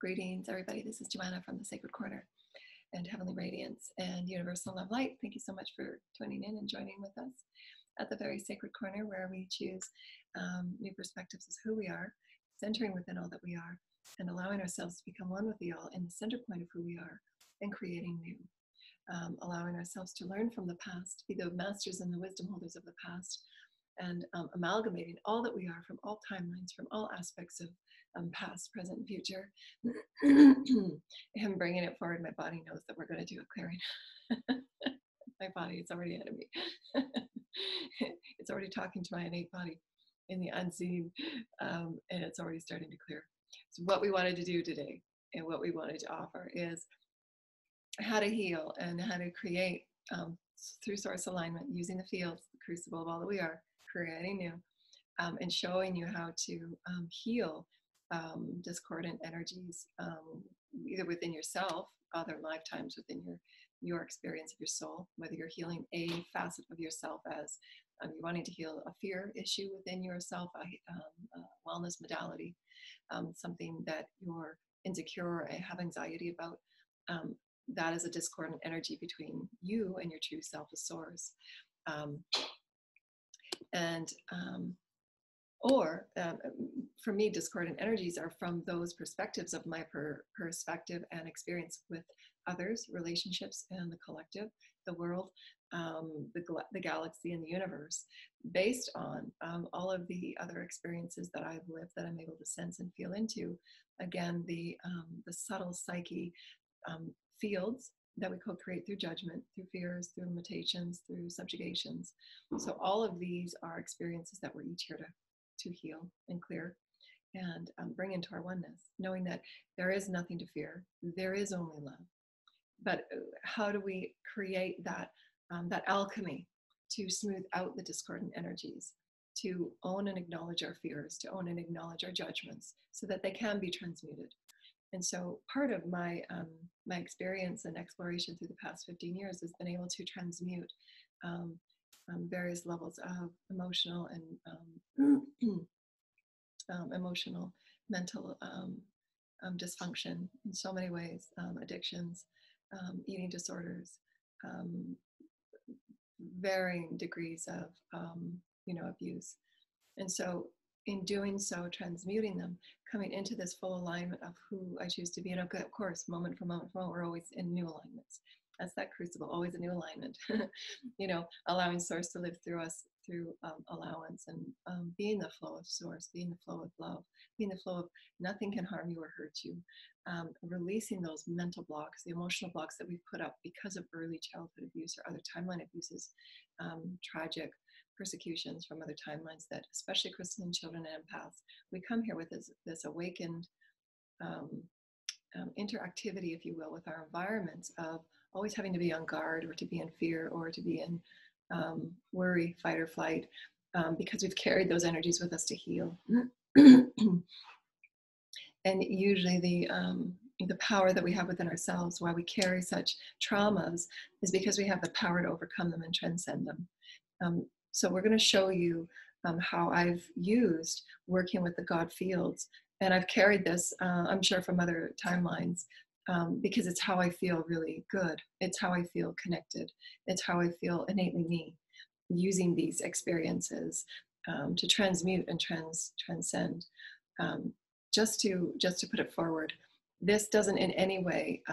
Greetings, everybody. This is Joanna from the Sacred Corner and Heavenly Radiance and Universal Love Light. Thank you so much for tuning in and joining with us at the very Sacred Corner, where we choose new perspectives as who we are, centering within all that we are, and allowing ourselves to become one with the all in the center point of who we are, and creating new. Allowing ourselves to learn from the past, be the masters and the wisdom holders of the past, and amalgamating all that we are from all timelines, from all aspects of past, present, and future, and bringing it forward. My body knows that we're going to do a clearing. My body is already ahead of me. It's already talking to my innate body in the unseen, and it's already starting to clear. So what we wanted to do today and what we wanted to offer is how to heal and how to create through source alignment, using the fields, the crucible of all that we are, creating new, and showing you how to heal discordant energies, either within yourself, other lifetimes within your experience of your soul, whether you're healing a facet of yourself as you're wanting to heal a fear issue within yourself, a wellness modality, something that you're insecure or have anxiety about. That is a discordant energy between you and your true self, the source. Or for me, discordant energies are from those perspectives of my perspective and experience with others, relationships, and the collective, the world, the galaxy, and the universe, based on all of the other experiences that I've lived, that I'm able to sense and feel into. Again, the subtle psyche fields that we co-create through judgment, through fears, through limitations, through subjugations. So all of these are experiences that we're each here to heal and clear and bring into our oneness, knowing that there is nothing to fear. There is only love. But how do we create that alchemy to smooth out the discordant energies, to own and acknowledge our fears, to own and acknowledge our judgments, so that they can be transmuted? And so part of my my experience and exploration through the past 15 years has been able to transmute various levels of emotional and emotional, mental dysfunction in so many ways, addictions, eating disorders, varying degrees of abuse. And so in doing so, transmuting them, coming into this full alignment of who I choose to be. And of course, moment for moment, we're always in new alignments. That's that crucible, always a new alignment. Allowing source to live through us through allowance, and being the flow of source, being the flow of love, being the flow of nothing can harm you or hurt you. Releasing those mental blocks, the emotional blocks that we've put up because of early childhood abuse or other timeline abuses, tragic persecutions from other timelines, that especially crystalline children and empaths, we come here with this awakened interactivity, if you will, with our environments of always having to be on guard, or to be in fear, or to be in worry, fight or flight, because we've carried those energies with us to heal. And usually the power that we have within ourselves, why we carry such traumas, is because we have the power to overcome them and transcend them. So we're going to show you how I've used working with the God fields. And I've carried this, I'm sure, from other timelines, because it's how I feel really good. It's how I feel connected. It's how I feel innately me, using these experiences to transmute and transcend. Just to put it forward, this doesn't in any way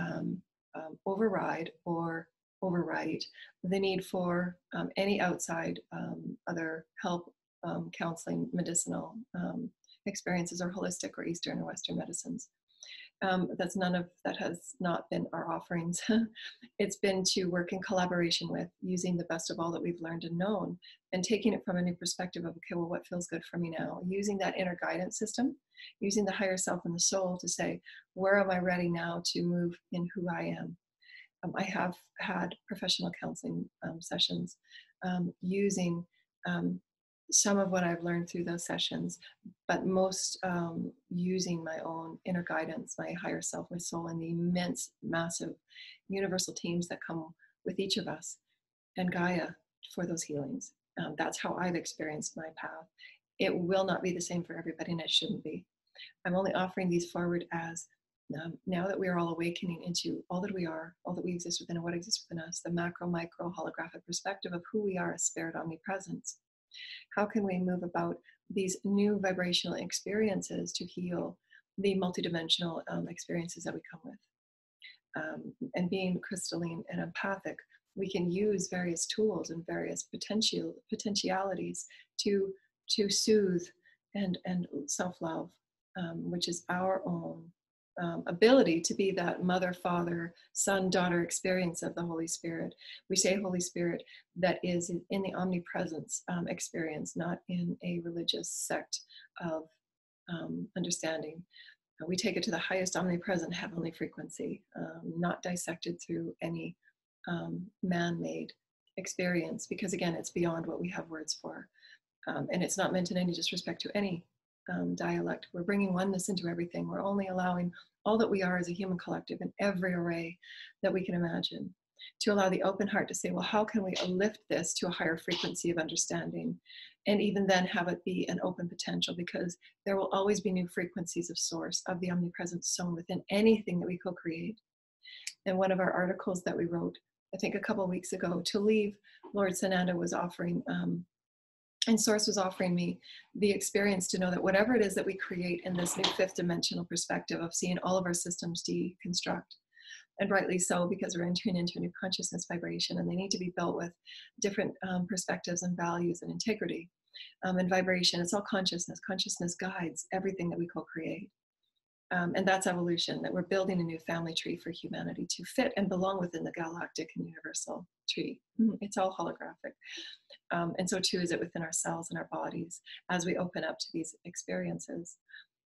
override or overwrite the need for any outside other help, counseling, medicinal experiences, or holistic or Eastern or Western medicines. That has not been our offerings. It's been to work in collaboration with, using the best of all that we've learned and known, and taking it from a new perspective of, okay, well, what feels good for me now? Using that inner guidance system, using the higher self and the soul to say, where am I ready now to move in who I am? I have had professional counseling sessions, using some of what I've learned through those sessions, but most using my own inner guidance, my higher self, my soul, and the immense, massive universal teams that come with each of us, and Gaia for those healings. That's how I've experienced my path. It will not be the same for everybody, and it shouldn't be. I'm only offering these forward as Now that we are all awakening into all that we are, all that we exist within and what exists within us, the macro, micro, holographic perspective of who we are as spirit omnipresence, how can we move about these new vibrational experiences to heal the multidimensional experiences that we come with? And being crystalline and empathic, we can use various tools and various potentialities to soothe and self-love, which is our own ability to be that mother, father, son, daughter experience of the Holy Spirit. We say Holy Spirit that is in the omnipresence experience, not in a religious sect of understanding. We take it to the highest omnipresent heavenly frequency, not dissected through any man-made experience, because again, it's beyond what we have words for. And it's not meant in any disrespect to any dialect. We're bringing oneness into everything. We're only allowing all that we are as a human collective in every array that we can imagine, to allow the open heart to say, well, how can we lift this to a higher frequency of understanding? And even then have it be an open potential, because there will always be new frequencies of source, of the omnipresent zone within anything that we co-create. And one of our articles that we wrote, I think a couple of weeks ago, to leave, Lord Sananda was offering, and Source was offering me the experience to know that whatever it is that we create in this new fifth dimensional perspective of seeing all of our systems deconstruct, and rightly so, because we're entering into a new consciousness vibration, and they need to be built with different perspectives and values and integrity and vibration. It's all consciousness. Consciousness guides everything that we co-create. And that's evolution, that we're building a new family tree for humanity to fit and belong within the galactic and universal tree. It's all holographic. And so too is it within ourselves and our bodies as we open up to these experiences.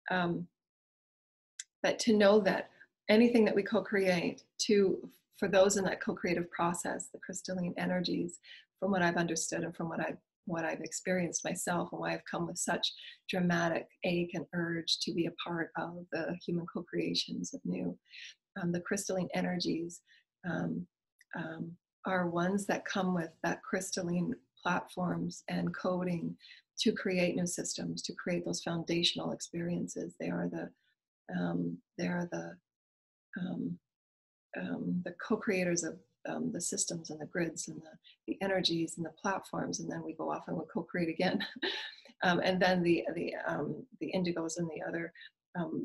But to know that anything that we co-create, for those in that co-creative process, the crystalline energies, from what I've understood and from what I've experienced myself, and why I've come with such dramatic ache and urge to be a part of the human co-creations of new, the crystalline energies are ones that come with that crystalline platforms and coding to create new systems, to create those foundational experiences. They are the co-creators of the systems and the grids and the energies and the platforms, and then we go off and we co-create again. And then the indigos and the other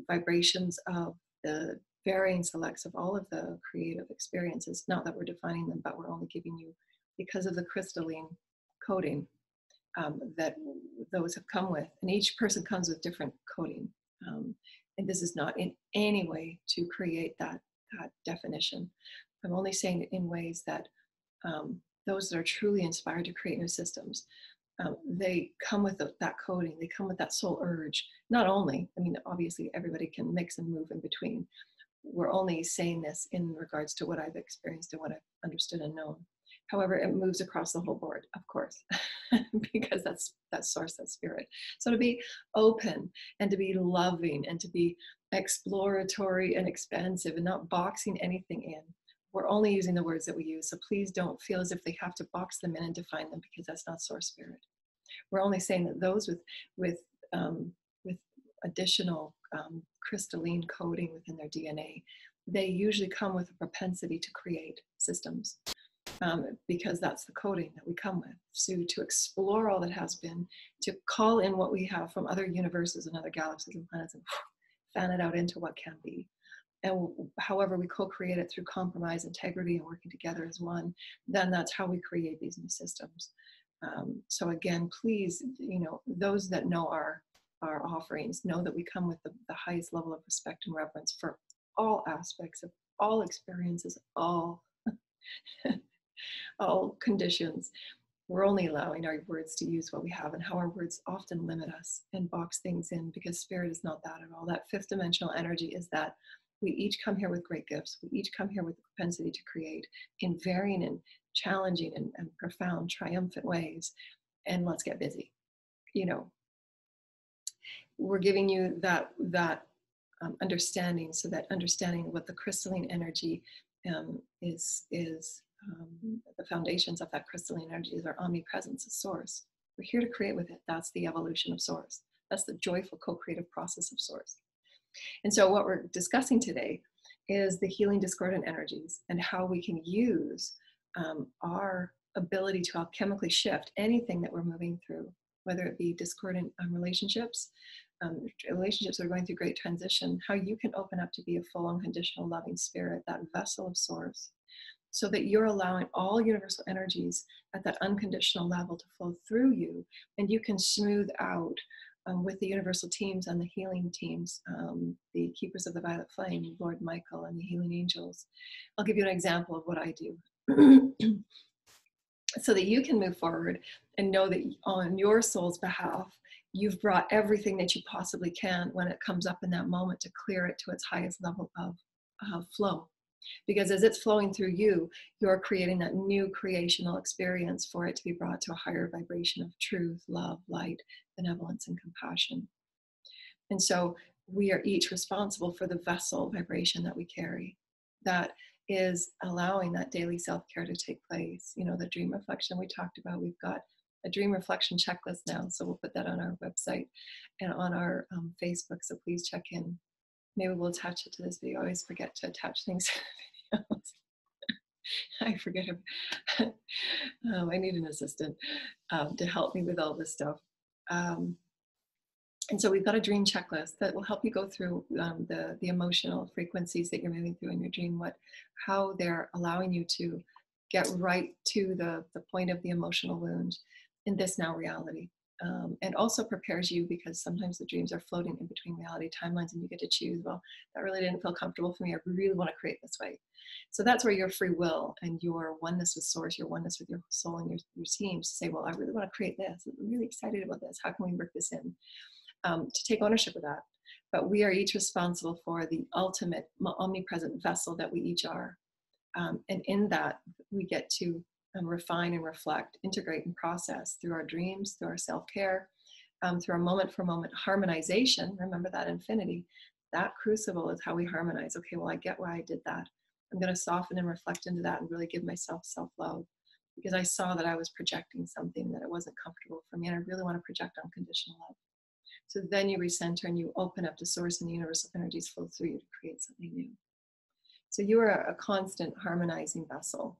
vibrations of the varying selects of all of the creative experiences. Not that we're defining them, but we're only giving you, because of the crystalline coding that those have come with, and each person comes with different coding. And this is not in any way to create that definition. I'm only saying it in ways that those that are truly inspired to create new systems, they come with that coding, they come with that soul urge. Not only, I mean, obviously everybody can mix and move in between. We're only saying this in regards to what I've experienced and what I've understood and known. However, it moves across the whole board, of course, because that's source, that spirit. So to be open and to be loving and to be exploratory and expansive and not boxing anything in. We're only using the words that we use. So please don't feel as if they have to box them in and define them, because that's not source spirit. We're only saying that those with additional crystalline coding within their DNA, they usually come with a propensity to create systems. Because that's the coding that we come with. So to explore all that has been, to call in what we have from other universes and other galaxies and planets, and fan it out into what can be. And however we co-create it through compromise, integrity, and working together as one, then that's how we create these new systems. So again, please, those that know our offerings know that we come with the highest level of respect and reverence for all aspects of all experiences, all conditions. We're only allowing our words to use what we have, and how our words often limit us and box things in, because spirit is not that at all. That fifth dimensional energy is that we each come here with great gifts. We each come here with the propensity to create in varying and challenging and profound, triumphant ways. And let's get busy. We're giving you that understanding, so that understanding what the crystalline energy is the foundations of that crystalline energy is our omnipresence of source. We're here to create with it. That's the evolution of source. That's the joyful co-creative process of source. And so what we're discussing today is the healing discordant energies and how we can use our ability to alchemically shift anything that we're moving through, whether it be discordant relationships that are going through great transition, how you can open up to be a full unconditional loving spirit, that vessel of source, so that you're allowing all universal energies at that unconditional level to flow through you, and you can smooth out with the universal teams and the healing teams, the keepers of the violet flame, Lord Michael and the healing angels. I'll give you an example of what I do so that you can move forward and know that on your soul's behalf, you've brought everything that you possibly can when it comes up in that moment to clear it to its highest level of flow. Because as it's flowing through you, you're creating that new creational experience for it to be brought to a higher vibration of truth, love, light, benevolence, and compassion. And so we are each responsible for the vessel vibration that we carry. That is allowing that daily self-care to take place. You know, the dream reflection we talked about, we've got a dream reflection checklist now. So we'll put that on our website and on our Facebook. So please check in. Maybe we'll attach it to this video. I always forget to attach things to videos. I forget. I need an assistant to help me with all this stuff. And so we've got a dream checklist that will help you go through the emotional frequencies that you're moving through in your dream, how they're allowing you to get right to the point of the emotional wound in this now reality. And also prepares you, because sometimes the dreams are floating in between reality timelines and you get to choose, well, that really didn't feel comfortable for me. I really want to create this way. So that's where your free will and your oneness with source, your oneness with your soul and your teams say, well, I really want to create this. I'm really excited about this. How can we work this in? To take ownership of that. But we are each responsible for the ultimate omnipresent vessel that we each are. And in that, we get to refine and reflect, integrate and process through our dreams, through our self-care, through our moment-for-moment harmonization. Remember that infinity. That crucible is how we harmonize. Okay, well, I get why I did that. I'm going to soften and reflect into that and really give myself self-love, because I saw that I was projecting something that it wasn't comfortable for me, and I really want to project unconditional love. So then you recenter and you open up to source, and the universal energies flow through you to create something new. So you are a constant harmonizing vessel.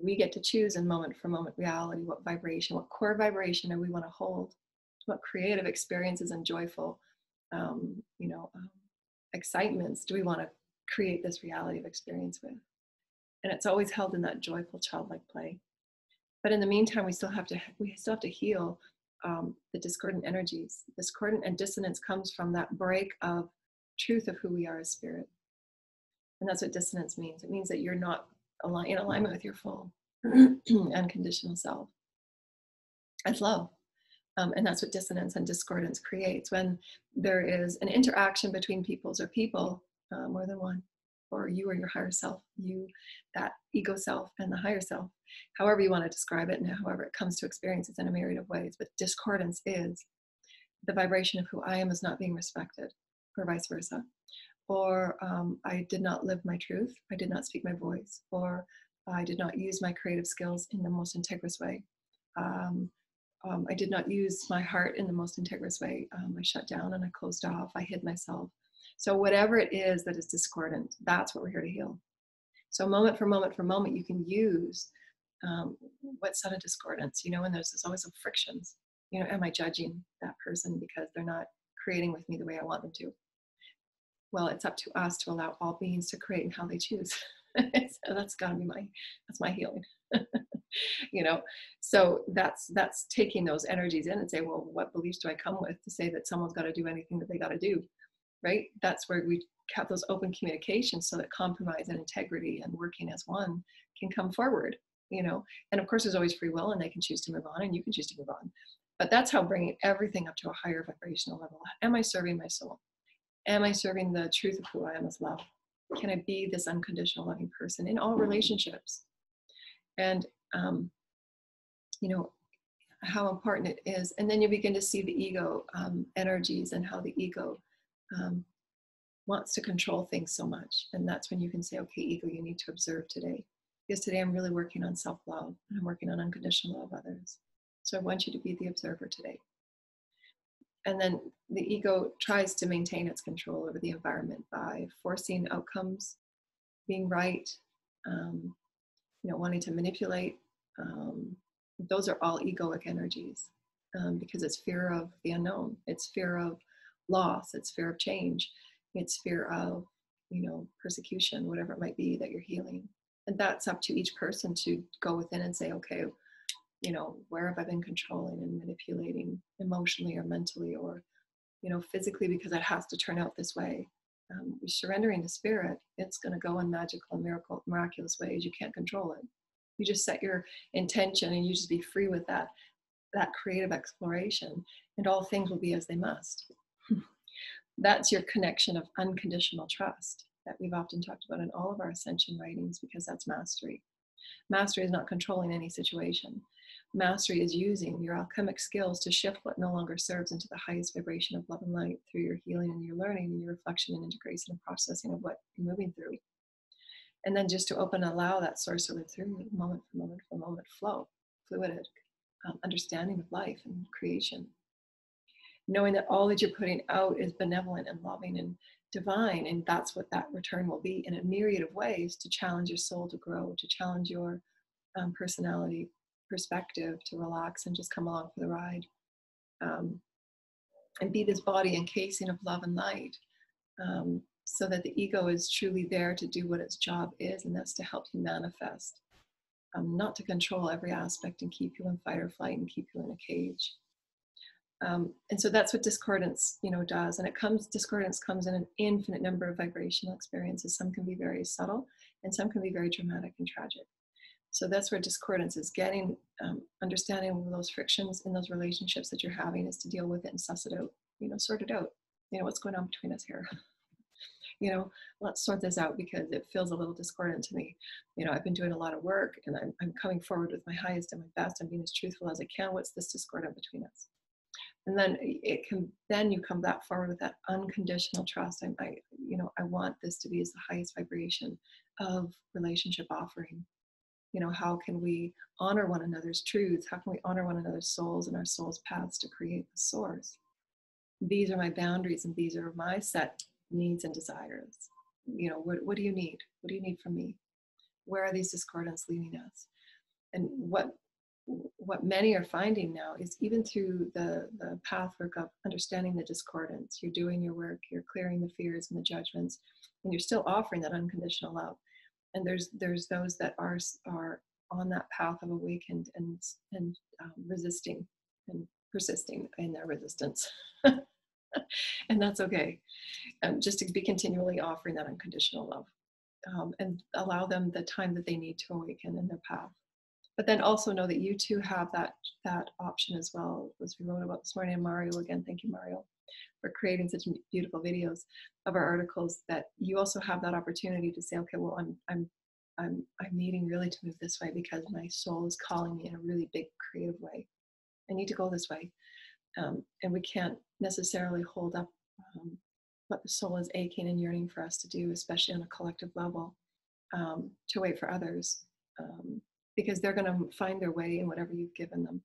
We get to choose in moment for moment reality what vibration, what core vibration do we want to hold, what creative experiences and joyful excitements do we want to create this reality of experience with. And it's always held in that joyful childlike play. But in the meantime, we still have to heal the discordant energies. Discordant and dissonance comes from that break of truth of who we are as spirit. And that's what dissonance means. It means that you're not in alignment with your full unconditional self as love. And that's what dissonance and discordance creates, when there is an interaction between peoples or people, more than one, or you or your higher self, you, that ego self, and the higher self, however you want to describe it, and however it comes to experiences in a myriad of ways. But discordance is the vibration of who I am is not being respected, or vice versa. Or I did not live my truth, I did not speak my voice, or I did not use my creative skills in the most integrous way. I did not use my heart in the most integrous way. I shut down and I closed off, I hid myself. So whatever it is that is discordant, that's what we're here to heal. So moment for moment for moment, you can use what's out of discordance, and there's always some frictions. Am I judging that person because they're not creating with me the way I want them to? Well, it's up to us to allow all beings to create in how they choose. So that's gotta be my healing. So that's taking those energies in and say, well, what beliefs do I come with to say that someone's got to do anything that they got to do, right? That's where we have those open communications, so that compromise and integrity and working as one can come forward, and of course there's always free will, and they can choose to move on and you can choose to move on. But that's how bringing everything up to a higher vibrational level. Am I serving my soul? Am I serving the truth of who I am as love? Can I be this unconditional loving person in all relationships? And how important it is. And then you begin to see the ego energies and how the ego wants to control things so much. And that's when you can say, okay, ego, you need to observe today. Because today I'm really working on self-love, and I'm working on unconditional love of others. So I want you to be the observer today. And then the ego tries to maintain its control over the environment by forcing outcomes, being right, um, wanting to manipulate. Um, those are all egoic energies, because it's fear of the unknown. It's fear of loss. It's fear of change. It's fear of, persecution, whatever it might be that you're healing. And that's up to each person to go within and say, okay, where have I been controlling and manipulating emotionally or mentally or, physically, because it has to turn out this way. You're surrendering to spirit, it's going to go in magical and miraculous ways. You can't control it. You just set your intention and you just be free with that creative exploration, and all things will be as they must. That's your connection of unconditional trust that we've often talked about in all of our ascension writings, because that's mastery. Mastery is not controlling any situation. Mastery is using your alchemic skills to shift what no longer serves into the highest vibration of love and light through your healing and your learning and your reflection and integration and processing of what you're moving through. And then just to open and allow that source to live through you, moment for moment for moment, flow, fluid understanding of life and creation. Knowing that all that you're putting out is benevolent and loving and divine, and that's what that return will be in a myriad of ways, to challenge your soul to grow, to challenge your personality, perspective, to relax and just come along for the ride, and be this body encasing of love and light, so that the ego is truly there to do what its job is, and that's to help you manifest, not to control every aspect and keep you in fight or flight and keep you in a cage. And so that's what discordance, does. And discordance comes in an infinite number of vibrational experiences. Some can be very subtle, and some can be very dramatic and tragic. So that's where discordance is getting, understanding those frictions in those relationships that you're having, is to deal with it and suss it out, sort it out. What's going on between us here? Let's sort this out, because it feels a little discordant to me. I've been doing a lot of work, and I'm coming forward with my highest and my best. I'm being as truthful as I can. What's this discordant between us? And then you come back forward with that unconditional trust. I want this to be as the highest vibration of relationship offering. How can we honor one another's truths? How can we honor one another's souls and our souls' paths to create the source? These are my boundaries, and these are my set needs and desires. What do you need? What do you need from me? Where are these discordants leading us? And what many are finding now is, even through the path work of understanding the discordance, you're doing your work, you're clearing the fears and the judgments, and you're still offering that unconditional love. And there's those that are on that path of awakened and resisting and persisting in their resistance. And that's okay. Just to be continually offering that unconditional love, and allow them the time that they need to awaken in their path. But then also know that you too have that option as well, as we wrote about this morning. And Mario, again, thank you, Mario, for creating such beautiful videos of our articles, that you also have that opportunity to say, okay, well, I'm needing really to move this way, because my soul is calling me in a really big creative way. I need to go this way. And we can't necessarily hold up what the soul is aching and yearning for us to do, especially on a collective level, to wait for others, because they're going to find their way in whatever you've given them.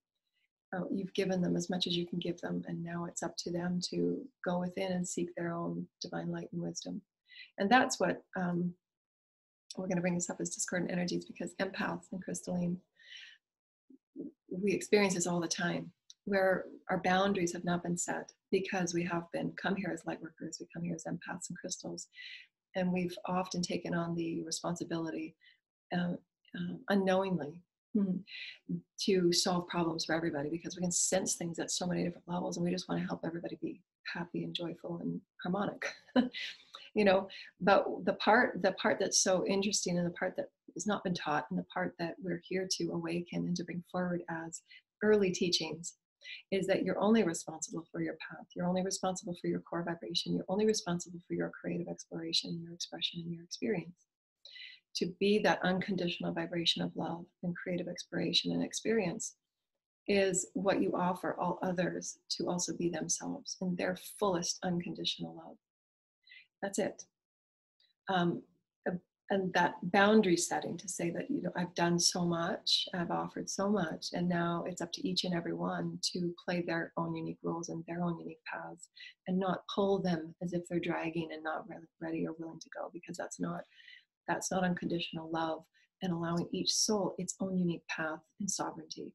You've given them as much as you can give them, and now it's up to them to go within and seek their own divine light and wisdom. And that's what we're going to bring this up as discordant energies, because empaths and crystalline, we experience this all the time, where our boundaries have not been set, because we have come here as light workers, we come here as empaths and crystals, and we've often taken on the responsibility, unknowingly, to solve problems for everybody, because we can sense things at so many different levels, and we just want to help everybody be happy and joyful and harmonic. But the part that's so interesting, and the part that has not been taught, and the part that we're here to awaken and to bring forward as early teachings, is that you're only responsible for your path. You're only responsible for your core vibration. You're only responsible for your creative exploration, your expression, and your experience. To be that unconditional vibration of love and creative exploration and experience is what you offer all others to also be themselves in their fullest unconditional love. That's it. and that boundary setting to say that, you know, I've done so much, I've offered so much, and now it's up to each and every one to play their own unique roles and their own unique paths, and not pull them as if they're dragging and not really ready or willing to go, because that's not unconditional love, and allowing each soul its own unique path and sovereignty.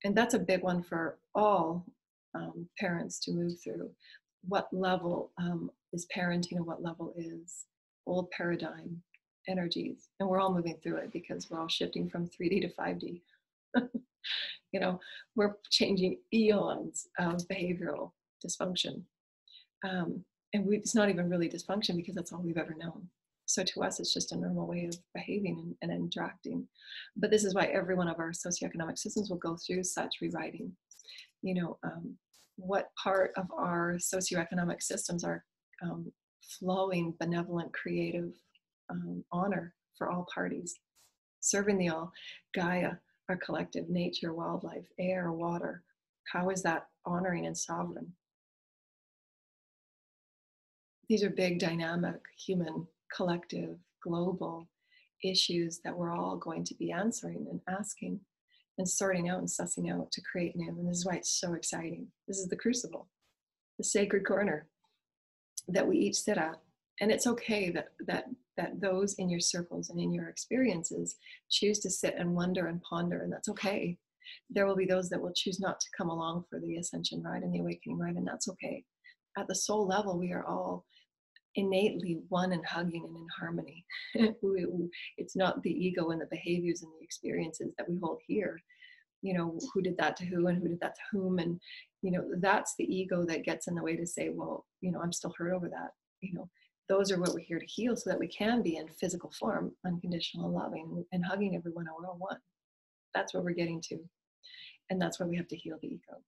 And that's a big one for all parents to move through. What level is parenting, and what level is old paradigm energies? And we're all moving through it because we're all shifting from 3D to 5D. You know, we're changing eons of behavioral dysfunction. It's not even really dysfunction because that's all we've ever known. So to us, it's just a normal way of behaving and interacting. But this is why every one of our socioeconomic systems will go through such rewriting. You know, what part of our socioeconomic systems are flowing, benevolent, creative honor for all parties, serving the all, Gaia, our collective, nature, wildlife, air, water. How is that honoring and sovereign? These are big, dynamic, human, collective, global issues that we're all going to be answering and asking and sorting out and sussing out to create new. And this is why it's so exciting. This is the crucible, the sacred corner that we each sit at. And it's okay that those in your circles and in your experiences choose to sit and wonder and ponder, and that's okay. There will be those that will choose not to come along for the ascension ride and the awakening ride, and that's okay. At the soul level, we are all innately one and hugging and in harmony. It's not the ego and the behaviors and the experiences that we hold here. You know, who did that to who and who did that to whom? And, you know, that's the ego that gets in the way to say, well, you know, I'm still hurt over that. You know, those are what we're here to heal so that we can be in physical form, unconditional loving and hugging everyone, and we're all one. That's what we're getting to. And that's why we have to heal the ego.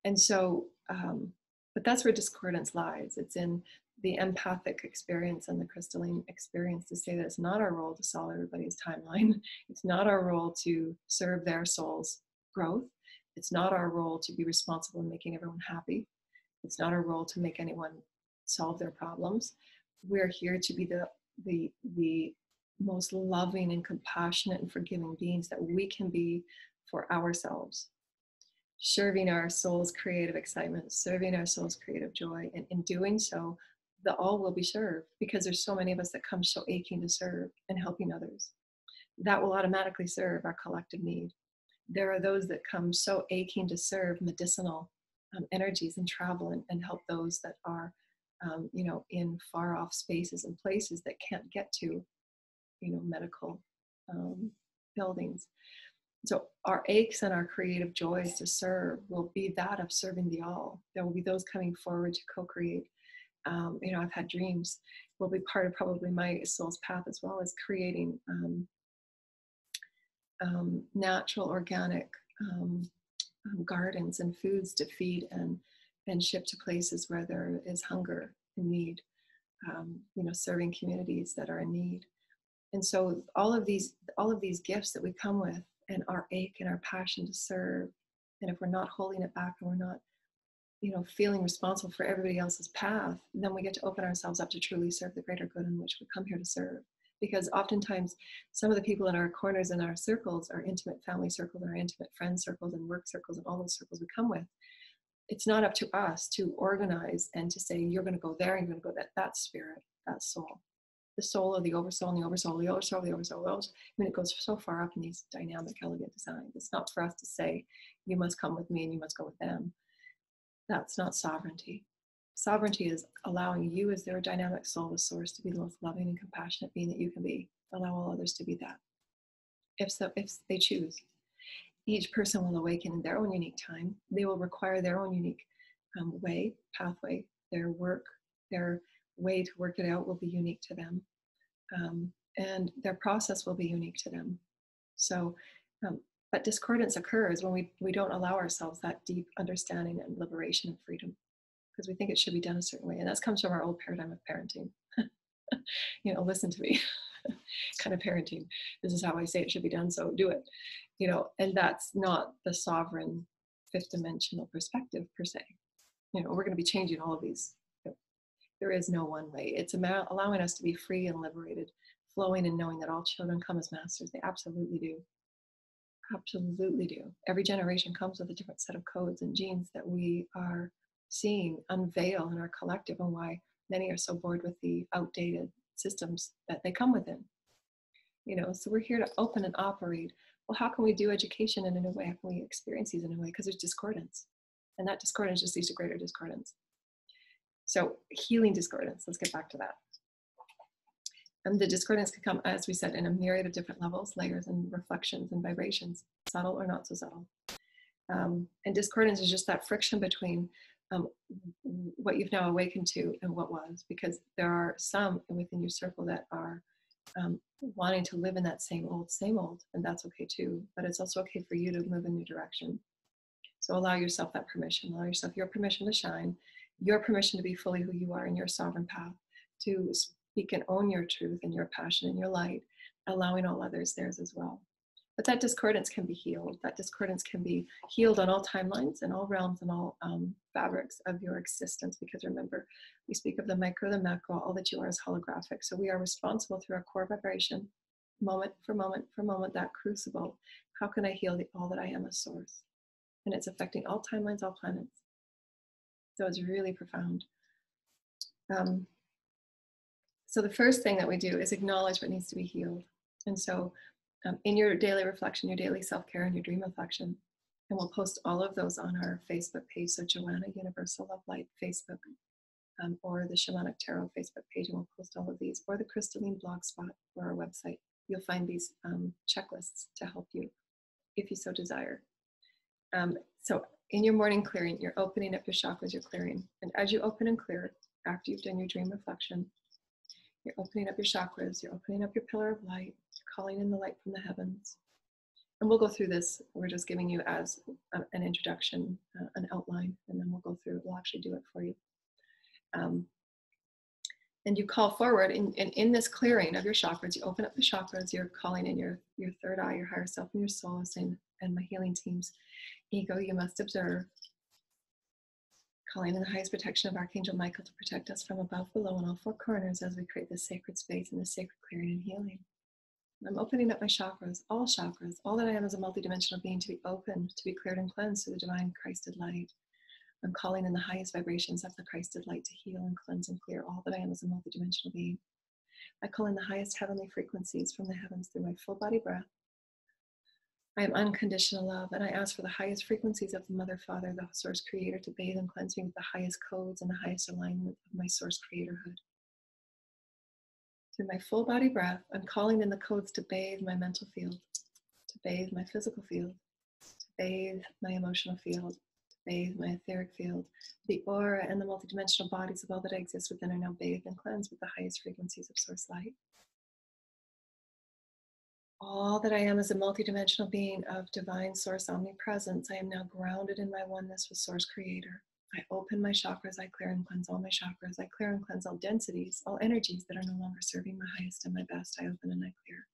And so, but that's where discordance lies. It's in the empathic experience and the crystalline experience to say that it's not our role to solve everybody's timeline. It's not our role to serve their soul's growth. It's not our role to be responsible in making everyone happy. It's not our role to make anyone solve their problems. We're here to be the most loving and compassionate and forgiving beings that we can be for ourselves, serving our soul's creative excitement, serving our soul's creative joy. And in doing so, the all will be served, because there's so many of us that come so aching to serve and helping others. That will automatically serve our collective need. There are those that come so aching to serve medicinal energies and travel and help those that are, you know, in far off spaces and places that can't get to, you know, medical buildings. So our aches and our creative joys to serve will be that of serving the all. There will be those coming forward to co-create. You know, I've had dreams will be part of probably my soul's path as well, as creating natural, organic gardens and foods to feed and ship to places where there is hunger and need. You know, serving communities that are in need. And so all of these gifts that we come with, and our ache and our passion to serve, and if we're not holding it back and we're not, you know, feeling responsible for everybody else's path, then we get to open ourselves up to truly serve the greater good in which we come here to serve. Because oftentimes some of the people in our corners and our circles, our intimate family circles and our intimate friend circles and work circles and all those circles we come with, it's not up to us to organize and to say, you're going to go there and you're going to go that spirit, that soul. The soul of the oversoul and the oversoul, the oversoul, the oversoul, the oversoul. I mean, it goes so far up in these dynamic, elegant designs. It's not for us to say, you must come with me and you must go with them. That's not sovereignty. Sovereignty is allowing you as their dynamic soul, the source, to be the most loving and compassionate being that you can be. Allow all others to be that. If they choose. Each person will awaken in their own unique time. They will require their own unique way, pathway, their work, their way to work it out will be unique to them. And their process will be unique to them. So, but discordance occurs when we don't allow ourselves that deep understanding and liberation and freedom, because we think it should be done a certain way. And that comes from our old paradigm of parenting. You know, listen to me, kind of parenting. This is how I say it should be done, so do it. You know, and that's not the sovereign fifth dimensional perspective per se. You know, we're going to be changing all of these There is no one way. It's about allowing us to be free and liberated, flowing and knowing that all children come as masters. They absolutely do. Absolutely do. Every generation comes with a different set of codes and genes that we are seeing unveil in our collective, and why many are so bored with the outdated systems that they come within. So we're here to open and operate. Well, how can we do education in a new way? How can we experience these in a new way? Because there's discordance. And that discordance just leads to greater discordance. So healing discordance, let's get back to that. And the discordance can come, as we said, in a myriad of different levels, layers, and reflections and vibrations, subtle or not so subtle. And discordance is just that friction between what you've now awakened to and what was, because there are some within your circle that are wanting to live in that same old, and that's okay too. But it's also okay for you to move in a new direction. So allow yourself that permission. Allow yourself your permission to shine, your permission to be fully who you are in your sovereign path, to speak and own your truth and your passion and your light, allowing all others theirs as well. But that discordance can be healed. That discordance can be healed on all timelines and all realms and all fabrics of your existence. Because remember, we speak of the micro, the macro, all that you are is holographic. So we are responsible through our core vibration, moment for moment for moment, that crucible. How can I heal all that I am as source? And it's affecting all timelines, all planets. So it's really profound. So the first thing that we do is acknowledge what needs to be healed. And so in your daily reflection, your daily self-care, and your dream reflection, and we'll post all of those on our Facebook page, so Joanna Universal Love Light Facebook, or the Shamanic Tarot Facebook page, and we'll post all of these, or the Crystalline blog spot or our website. You'll find these checklists to help you if you so desire. So in your morning clearing, you're opening up your chakras, you're clearing. And as you open and clear, after you've done your dream reflection, you're opening up your chakras, you're opening up your pillar of light, you're calling in the light from the heavens. And we'll go through this. We're just giving you as an introduction, an outline, and then we'll go through, we'll actually do it for you. And you call forward, and in this clearing of your chakras, you open up the chakras, you're calling in your third eye, your higher self, and your soul, saying, and my healing teams, ego, you must observe. Calling in the highest protection of Archangel Michael to protect us from above, below, and all four corners as we create this sacred space and this sacred clearing and healing. I'm opening up my chakras, all that I am as a multidimensional being, to be open, to be cleared and cleansed through the divine Christed light. I'm calling in the highest vibrations of the Christed light to heal and cleanse and clear all that I am as a multidimensional being. I call in the highest heavenly frequencies from the heavens through my full body breath. I am unconditional love, and I ask for the highest frequencies of the Mother, Father, the Source Creator, to bathe and cleanse me with the highest codes and the highest alignment of my Source Creatorhood. Through my full body breath, I'm calling in the codes to bathe my mental field, to bathe my physical field, to bathe my emotional field, to bathe my etheric field. The aura and the multidimensional bodies of all that exist within are now bathed and cleansed with the highest frequencies of Source Light. All that I am as a multidimensional being of divine source omnipresence, I am now grounded in my oneness with Source Creator. I open my chakras, I clear and cleanse all my chakras. I clear and cleanse all densities, all energies that are no longer serving my highest and my best. I open and I clear.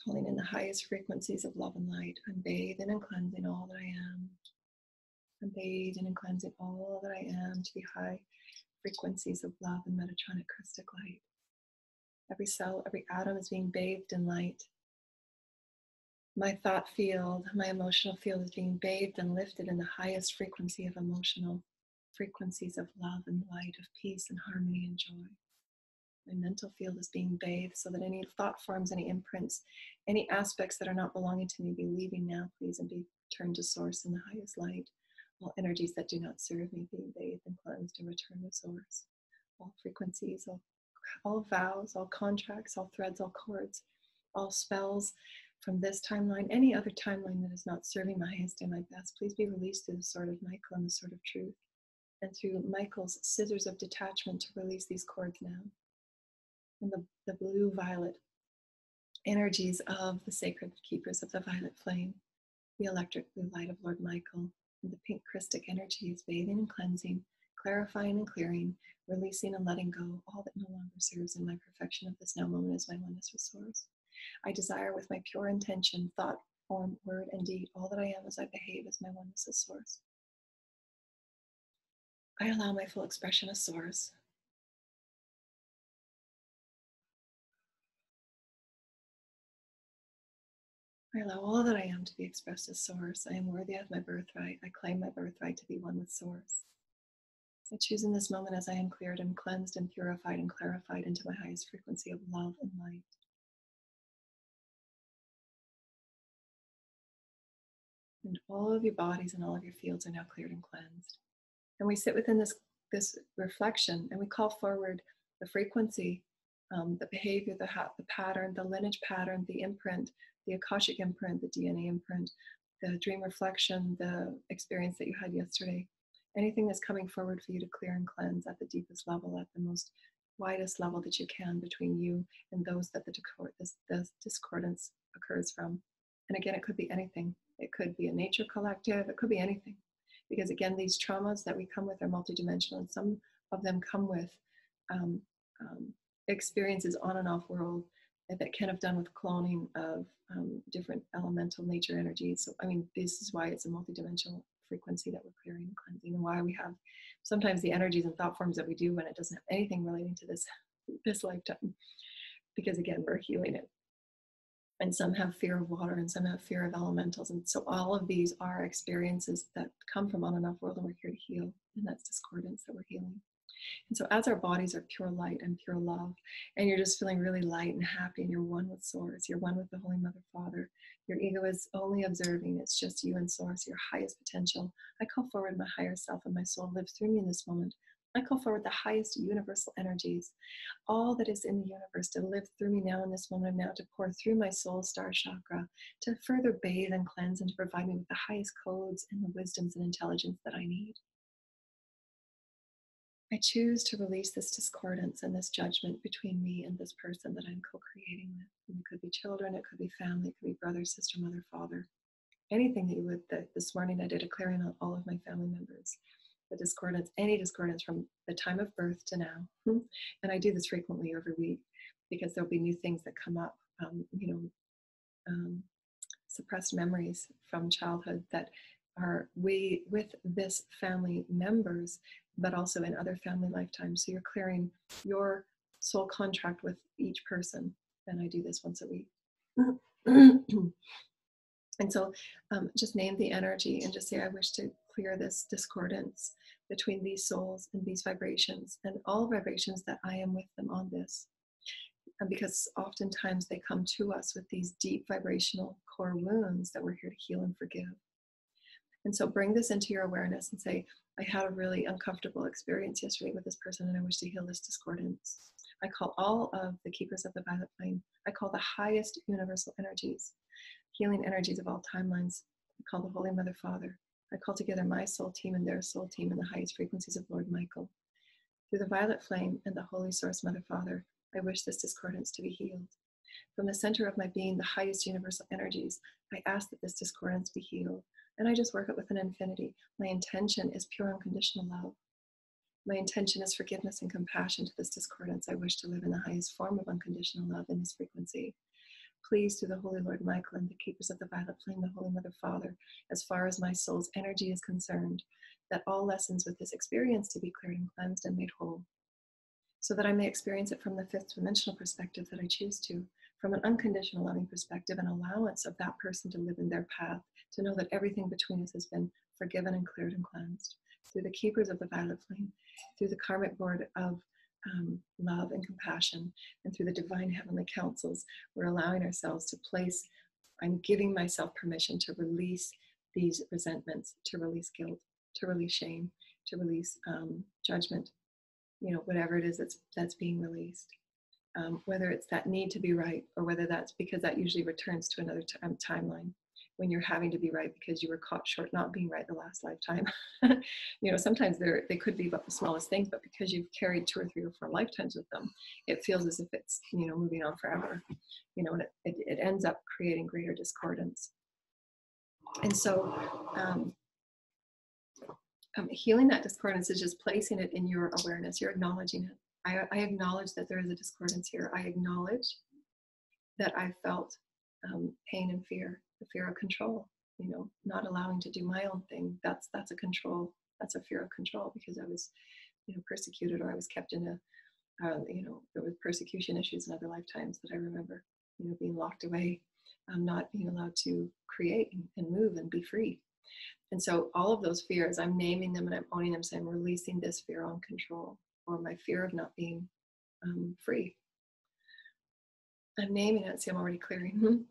Calling in the highest frequencies of love and light. I'm bathing and cleansing all that I am. I'm bathing and cleansing all that I am to the high frequencies of love and Metatronic Christic light. Every cell, every atom is being bathed in light. My thought field, my emotional field is being bathed and lifted in the highest frequency of emotional frequencies of love and light, of peace and harmony and joy. My mental field is being bathed so that any thought forms, any imprints, any aspects that are not belonging to me be leaving now, please, and be turned to Source in the highest light. All energies that do not serve me being bathed and cleansed and returned to Source. All frequencies, all vows, all contracts, all threads, all cords, all spells from this timeline, any other timeline that is not serving my highest and my best, please be released through the sword of Michael and the sword of truth, and through Michael's scissors of detachment to release these cords now. And the blue-violet energies of the sacred keepers of the violet flame, the electric blue light of Lord Michael, and the pink Christic energies bathing and cleansing, clarifying and clearing, releasing and letting go all that no longer serves in my perfection of this now moment as my oneness with Source. I desire with my pure intention, thought, form, word, and deed, all that I am as I behave as my oneness with Source. I allow my full expression as source. I allow all that I am to be expressed as source. I am worthy of my birthright. I claim my birthright to be one with source. I choose in this moment as I am cleared and cleansed and purified and clarified into my highest frequency of love and light. And all of your bodies and all of your fields are now cleared and cleansed. And we sit within this reflection and we call forward the frequency, the behavior, the pattern, the lineage pattern, the imprint, the Akashic imprint, the DNA imprint, the dream reflection, the experience that you had yesterday. Anything that's coming forward for you to clear and cleanse at the deepest level, at the most widest level that you can between you and those that the discordance occurs from. And again, it could be anything. It could be a nature collective. It could be anything. Because again, these traumas that we come with are multidimensional, and some of them come with um, experiences on and off world that can have done with cloning of different elemental nature energies. So, I mean, this is why it's a multidimensional frequency that we're clearing and cleansing, and why we have sometimes the energies and thought forms that we do when it doesn't have anything relating to this lifetime. Because again, we're healing it. And some have fear of water and some have fear of elementals. And so all of these are experiences that come from on and off world, and we're here to heal. And that's discordance that we're healing. And so as our bodies are pure light and pure love, and you're just feeling really light and happy, and you're one with Source, you're one with the Holy Mother Father, your ego is only observing, it's just you and Source, your highest potential. I call forward my higher self, and my soul lives through me in this moment. I call forward the highest universal energies, all that is in the universe, to live through me now in this moment, now to pour through my soul star chakra, to further bathe and cleanse and to provide me with the highest codes and the wisdoms and intelligence that I need. I choose to release this discordance and this judgment between me and this person that I'm co-creating with. And it could be children, it could be family, it could be brother, sister, mother, father. Anything that you would, this morning I did a clearing on all of my family members. The discordance, any discordance from the time of birth to now. And I do this frequently every week because there'll be new things that come up, suppressed memories from childhood that are with this family members, but also in other family lifetimes. So you're clearing your soul contract with each person. And I do this once a week. And so just name the energy and just say, I wish to clear this discordance between these souls and these vibrations and all vibrations that I am with them on this. And because oftentimes they come to us with these deep vibrational core wounds that we're here to heal and forgive. And so bring this into your awareness and say, I had a really uncomfortable experience yesterday with this person and I wish to heal this discordance. I call all of the keepers of the violet flame. I call the highest universal energies, healing energies of all timelines. I call the Holy Mother Father. I call together my soul team and their soul team in the highest frequencies of Lord Michael. Through the violet flame and the Holy Source Mother Father, I wish this discordance to be healed. From the center of my being, the highest universal energies, I ask that this discordance be healed. And I just work it with an infinity. My intention is pure unconditional love. My intention is forgiveness and compassion to this discordance. I wish to live in the highest form of unconditional love in this frequency. Please, through the Holy Lord Michael and the keepers of the violet flame, the Holy Mother Father, as far as my soul's energy is concerned, that all lessons with this experience to be cleared and cleansed and made whole, so that I may experience it from the fifth dimensional perspective that I choose to, from an unconditional loving perspective, an allowance of that person to live in their path, to know that everything between us has been forgiven and cleared and cleansed. Through the keepers of the violet flame, through the karmic board of love and compassion, and through the divine heavenly councils, we're allowing ourselves to place, I'm giving myself permission to release these resentments, to release guilt, to release shame, to release judgment, whatever it is that's being released. Whether it's that need to be right, or whether that's because that usually returns to another timeline when you're having to be right because you were caught short not being right the last lifetime. Sometimes they could be about the smallest things, but because you've carried 2 or 3 or 4 lifetimes with them, it feels as if it's moving on forever. And it ends up creating greater discordance. And so healing that discordance is just placing it in your awareness. You're acknowledging it. I acknowledge that there is a discordance here. I acknowledge that I felt pain and fear, the fear of control, not allowing to do my own thing. That's a control That's a fear of control, because I was, persecuted, or I was kept in a, there was persecution issues in other lifetimes that I remember, being locked away, not being allowed to create and move and be free. And so all of those fears, I'm naming them and I'm owning them. So I'm releasing this fear on control, or my fear of not being free. I'm naming it. See, I'm already clearing.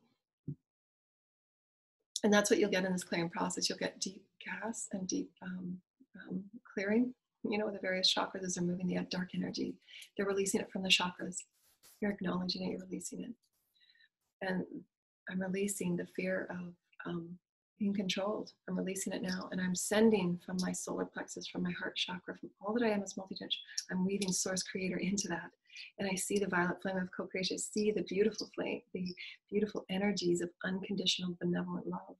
And that's what you'll get in this clearing process. You'll get deep gas and deep clearing. The various chakras, as they're moving the dark energy, they're releasing it from the chakras. You're acknowledging it, you're releasing it. And I'm releasing the fear of being controlled. I'm releasing it now. And I'm sending from my solar plexus, from my heart chakra, from all that I am as multidimensional, I'm weaving source creator into that. And I see the violet flame of co-creation. I see the beautiful flame, the beautiful energies of unconditional benevolent love.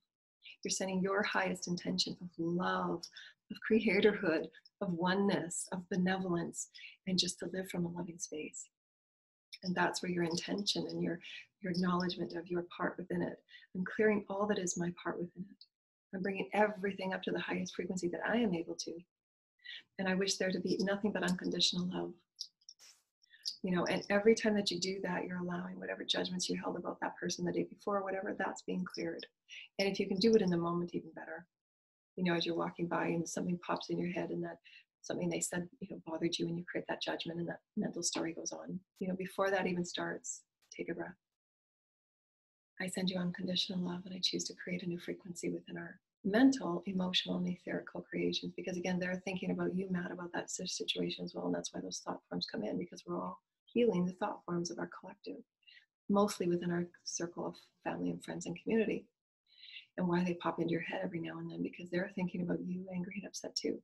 You're sending your highest intention of love, of creatorhood, of oneness, of benevolence, and just to live from a loving space. And that's where your intention and your acknowledgement of your part within it. I'm clearing all that is my part within it. I'm bringing everything up to the highest frequency that I am able to. And I wish there to be nothing but unconditional love. And every time that you do that, you're allowing whatever judgments you held about that person the day before, whatever, that's being cleared. And if you can do it in the moment, even better. As you're walking by and something pops in your head, and that something they said, bothered you, and you create that judgment, and that mental story goes on. Before that even starts, take a breath. I send you unconditional love, and I choose to create a new frequency within our mental, emotional, and etheric co-creations. Because again, they're thinking about you, mad about that situation as well. And that's why those thought forms come in, because we're all healing the thought forms of our collective, mostly within our circle of family and friends and community. And why they pop into your head every now and then, because they're thinking about you, angry and upset too.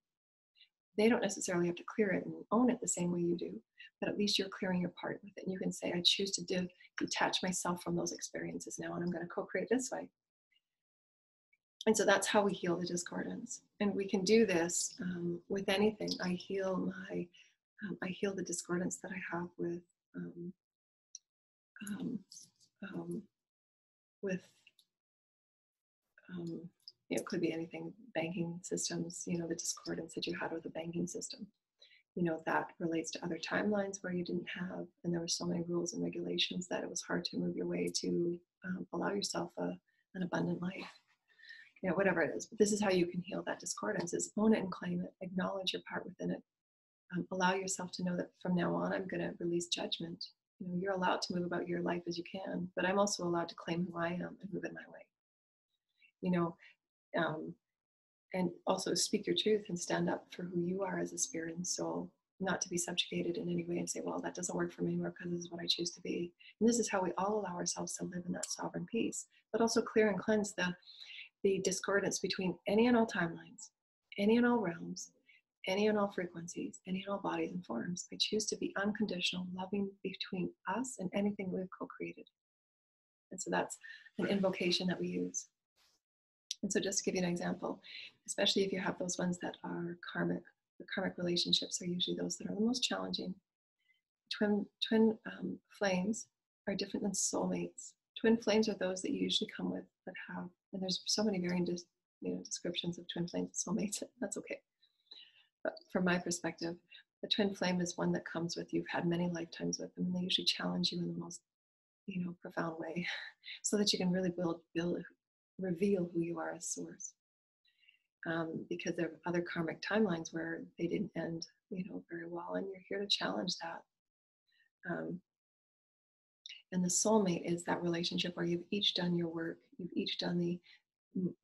They don't necessarily have to clear it and own it the same way you do, but at least you're clearing your part with it. And you can say, I choose to detach myself from those experiences now, and I'm going to co-create this way. And so that's how we heal the discordance. And we can do this with anything. I heal the discordance that I have with it could be anything, banking systems, the discordance that you had with the banking system. That relates to other timelines where you didn't have, and there were so many rules and regulations that it was hard to move your way to allow yourself an abundant life. Whatever it is. But this is how you can heal that discordance, is own it and claim it, acknowledge your part within it. Allow yourself to know that from now on, I'm going to release judgment. You're allowed to move about your life as you can, but I'm also allowed to claim who I am and move in my way. And also speak your truth and stand up for who you are as a spirit and soul, not to be subjugated in any way and say, well, that doesn't work for me anymore because this is what I choose to be. And this is how we all allow ourselves to live in that sovereign peace, but also clear and cleanse the discordance between any and all timelines, any and all realms, any and all frequencies, any and all bodies and forms. I choose to be unconditional, loving between us and anything we've co-created. And so that's an invocation that we use. And so just to give you an example, especially if you have those ones that are karmic, the karmic relationships are usually those that are the most challenging. Twin flames are different than soulmates. Twin flames are those that you usually come with that have, and there's so many varying descriptions of twin flames and soulmates. That's okay. But from my perspective, the twin flame is one that comes with, you've had many lifetimes with them, and they usually challenge you in the most profound way, so that you can really reveal who you are as source. Because there are other karmic timelines where they didn't end, very well, and you're here to challenge that. And the soulmate is that relationship where you've each done your work, you've each done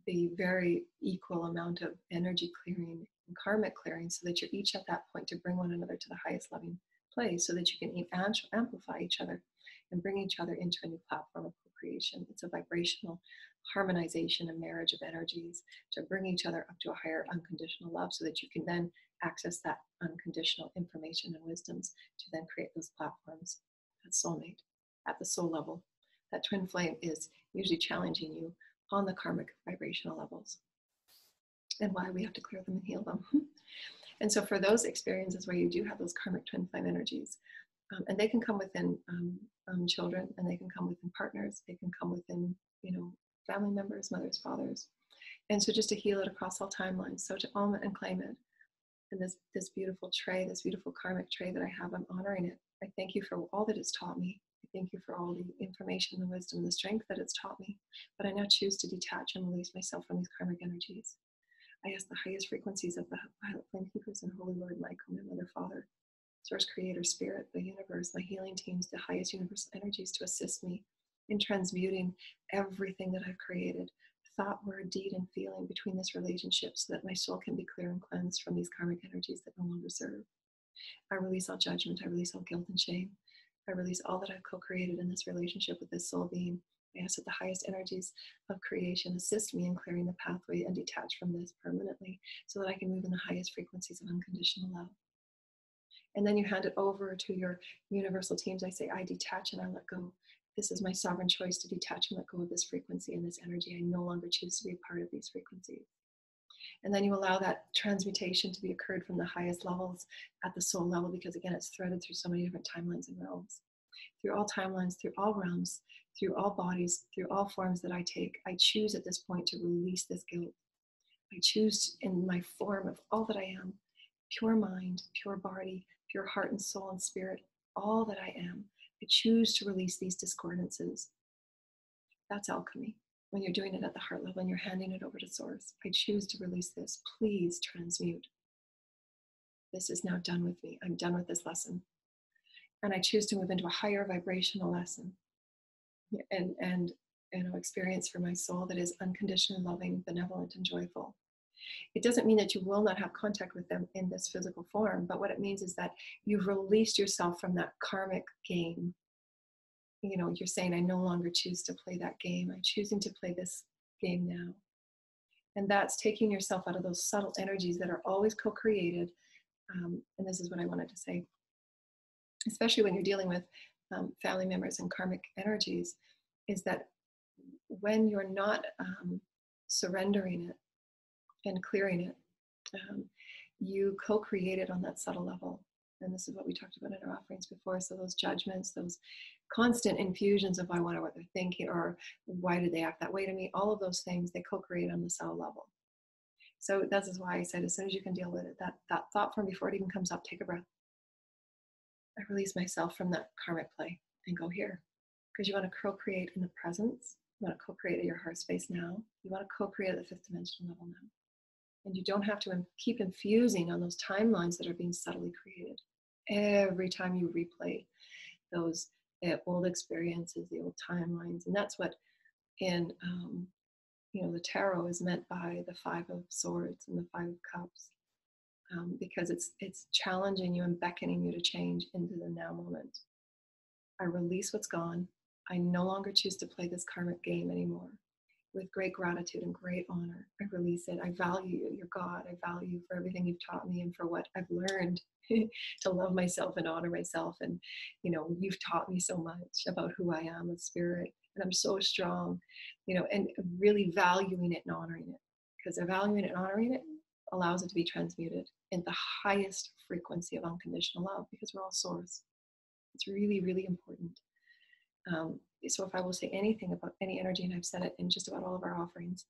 the very equal amount of energy clearing and karmic clearing, so that you're each at that point to bring one another to the highest loving place, so that you can amplify each other and bring each other into a new platform of co-creation. It's a vibrational harmonization and marriage of energies to bring each other up to a higher unconditional love, so that you can then access that unconditional information and wisdoms to then create those platforms. That soulmate at the soul level. That twin flame is usually challenging you on the karmic vibrational levels, and why we have to clear them and heal them. And so for those experiences where you do have those karmic twin flame energies, and they can come within children, and they can come within partners, they can come within family members, mothers, fathers. And so just to heal it across all timelines, so to own it and claim it, And this beautiful tray, this beautiful karmic tray that I have, I'm honoring it. I thank you for all that it's taught me. I thank you for all the information, the wisdom, the strength that it's taught me. But I now choose to detach and release myself from these karmic energies. I ask the highest frequencies of the violet flame keepers and Holy Lord Michael, my Mother, Father, Source, Creator, Spirit, the universe, my healing teams, the highest universal energies to assist me in transmuting everything that I've created, thought, word, deed, and feeling between this relationship so that my soul can be clear and cleansed from these karmic energies that no longer serve. I release all judgment. I release all guilt and shame. I release all that I've co-created in this relationship with this soul being. I ask that the highest energies of creation assist me in clearing the pathway and detach from this permanently so that I can move in the highest frequencies of unconditional love. And then you hand it over to your universal teams. I say, I detach and I let go. This is my sovereign choice to detach and let go of this frequency and this energy. I no longer choose to be a part of these frequencies. And then you allow that transmutation to be occurred from the highest levels at the soul level, because again, it's threaded through so many different timelines and realms. Through all timelines, through all realms, through all bodies, through all forms that I take, I choose at this point to release this guilt. I choose in my form of all that I am, pure mind, pure body, pure heart and soul and spirit, all that I am. I choose to release these discordances. That's alchemy. When you're doing it at the heart level and you're handing it over to Source, I choose to release this. Please transmute. This is now done with me. I'm done with this lesson. And I choose to move into a higher vibrational lesson and experience for my soul that is unconditionally loving, benevolent, and joyful. It doesn't mean that you will not have contact with them in this physical form, but what it means is that you've released yourself from that karmic game. You're saying, I no longer choose to play that game. I'm choosing to play this game now. And that's taking yourself out of those subtle energies that are always co-created. And this is what I wanted to say, especially when you're dealing with family members and karmic energies, is that when you're not surrendering it and clearing it, you co-create it on that subtle level. And this is what we talked about in our offerings before. So those judgments, those constant infusions of I wonder what they're thinking, or why did they act that way to me, all of those things, they co-create on the subtle level. So this is why I said, as soon as you can deal with it, that thought from before it even comes up, take a breath. I release myself from that karmic play and go here. Because you want to co-create in the presence. You want to co-create at your heart space now. You want to co-create at the fifth dimensional level now. And you don't have to keep infusing on those timelines that are being subtly created. Every time you replay those old experiences, the old timelines. And that's what in the tarot is meant by the Five of Swords and the Five of Cups. Because it's challenging you and beckoning you to change into the now moment. I release what's gone. I no longer choose to play this karmic game anymore. With great gratitude and great honor, I release it. I value you, your God. I value you for everything you've taught me and for what I've learned to love myself and honor myself. And, you've taught me so much about who I am, a spirit, and I'm so strong, and really valuing it and honoring it. Because valuing it and honoring it allows it to be transmuted in the highest frequency of unconditional love, because we're all Source. It's really, really important. So if I will say anything about any energy, and I've said it in just about all of our offerings,